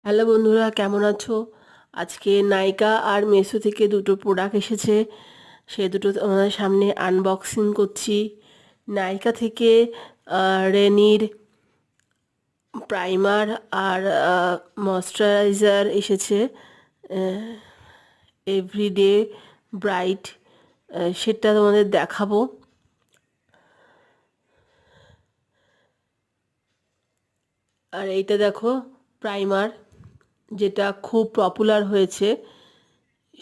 Hello বন্ধুরা, কেমন আছো? আজকে নাইকা আর মেসো থেকে দুটো প্রোডাক্ট এসেছে। সে দুটো তোমাদের সামনে আনবক্সিং করছি। নাইকা থেকে রেনির প্রাইমার আর ময়শ্চারাইজার এসেছে, এভরিডে ব্রাইট। সেটা তোমাদের দেখাবো। আর এইটা দেখো, প্রাইমার, যেটা খুব পপুলার হয়েছে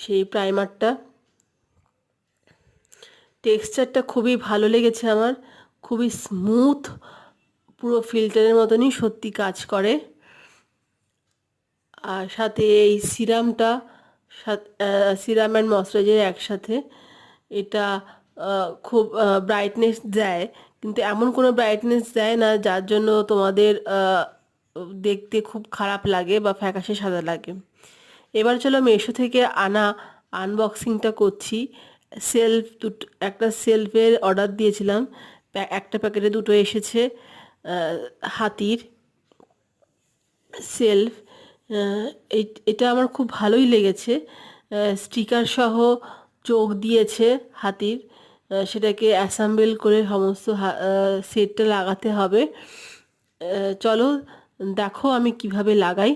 সেই প্রাইমারটা। টেক্সচারটা খুবই ভালো লেগেছে আমার, খুবই স্মুথ, পুরো ফিল্টারের মতনই সত্যি কাজ করে। আর সাথে এই সিরামটা, সিরাম অ্যান্ড ময়শ্চারাইজার একসাথে, এটা খুব ব্রাইটনেস দেয়, কিন্তু এমন কোনো ব্রাইটনেস দেয় না যার জন্য তোমাদের দেখতে খুব খারাপ লাগে বা ফ্যাকাশে সাদা লাগে। এবার চলো মেশো থেকে আনা আনবক্সিংটা করছি। একটা সেলফের অর্ডার দিয়েছিলাম, একটা প্যাকেটে দুটো এসেছে। হাতির সেলফ, এটা আমার খুব ভালোই লেগেছে। স্টিকার সহ চোখ দিয়েছে হাতির। সেটাকে অ্যাসেম্বল করে সমস্ত সেটটা লাগাতে হবে। চলো দেখো আমি কিভাবে লাগাই।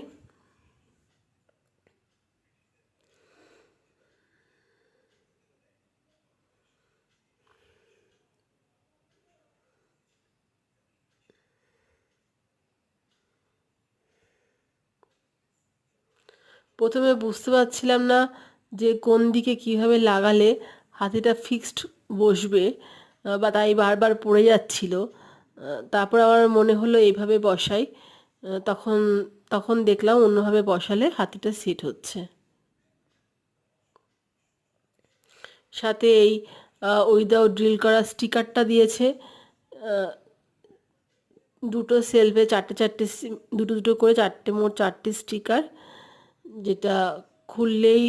প্রথমে বুঝতে পারছিলাম না যে কোন দিকে কিভাবে লাগালে হাতিটা ফিক্সড বসবে, বা তাই বারবার পড়ে যাচ্ছিল। তারপর আমার মনে হলো এইভাবে বসাই। তখন তখন দেখলাম অন্যভাবে বসালে হাতিটা সেট হচ্ছে। সাথে এই উইদাউট ড্রিল করা স্টিকারটা দিয়েছে। দুটো সেলফে চারটে চারটে দুটো দুটো করে চারটে, মোট চারটে স্টিকার, যেটা খুললেই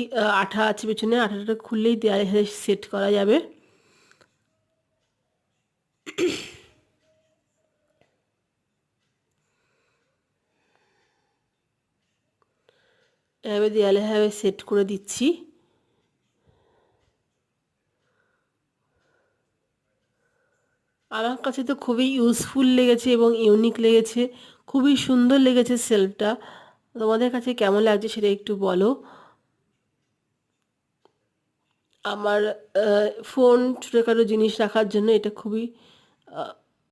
আঠা আছে পেছনে, আঠাটা খুললেই দেয়ালে সেট করা যাবে। এভাবে দেয়ালে এভাবে সেট করে দিচ্ছি। আমার কাছে তো খুবই ইউজফুল লেগেছে এবং ইউনিক লেগেছে, খুবই সুন্দর লেগেছে সেলফটা। তোমাদের কাছে কেমন লাগছে সেটা একটু বলো। আমার ফোন, ছোটোখাটো জিনিস রাখার জন্য এটা খুবই